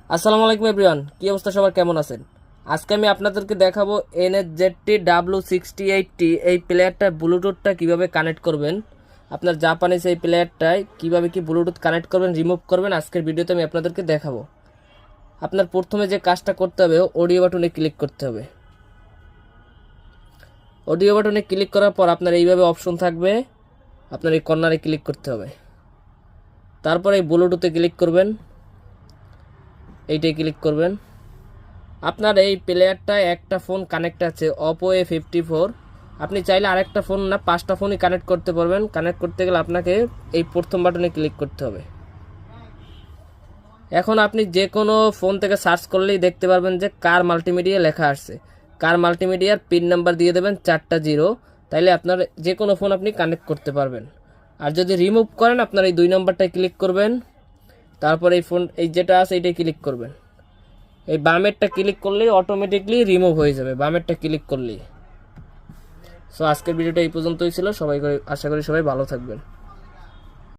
আসসালামু আলাইকুম এভরিওয়ান, কি অবস্থা সবার, কেমন আছেন? আজকে আমি আপনাদেরকে দেখাবো NSZT-W68T এই প্লেয়ারটা ব্লুটুথটা কিভাবে কানেক্ট করবেন। আপনার জাপানিজ এই প্লেয়ারটায় কিভাবে কি ব্লুটুথ কানেক্ট করবেন, রিমুভ করবেন, আজকের ভিডিওতে আমি আপনাদেরকে দেখাবো। আপনার প্রথমে যে কাজটা করতে হবে, অডিও বাটনে ক্লিক করতে হবে। অডিও বাটনে ক্লিক করার পর আপনার এইভাবে অপশন থাকবে, আপনার এই কর্নারে ক্লিক করতে হবে। তারপরে এই ব্লুটুথে ক্লিক করবেন, এইটাই ক্লিক করবেন। আপনার এই প্লেয়ারটায় একটা ফোন কানেক্ট আছে, Oppo A54। আপনি চাইলে আরেকটা ফোন না, 5টা ফোনই কানেক্ট করতে পারবেন। কানেক্ট করতে গেলে আপনাকে এই প্রথম বাটনে ক্লিক করতে হবে। এখন আপনি যে কোনো ফোন থেকে সার্চ করলেই দেখতে পারবেন যে কার মাল্টিমিডিয়া লেখা আসছে। কার মাল্টিমিডিয়ার পিন নাম্বার দিয়ে দেবেন 4টা 0, তাইলে আপনার যে কোনো ফোন আপনি কানেক্ট করতে পারবেন। আর যদি রিমুভ করেন, আপনার এই 2 নম্বরটায় ক্লিক করবেন, তারপর এই ফোন এই যেটা আছে এইটাই ক্লিক করবেন। এই বামেরটা ক্লিক করলেই অটোমেটিকলি রিমুভ হয়ে যাবে, বামেরটা ক্লিক করলেই। সো আজকের ভিডিওটা এই পর্যন্তই ছিল। আশা করি সবাই ভালো থাকবেন।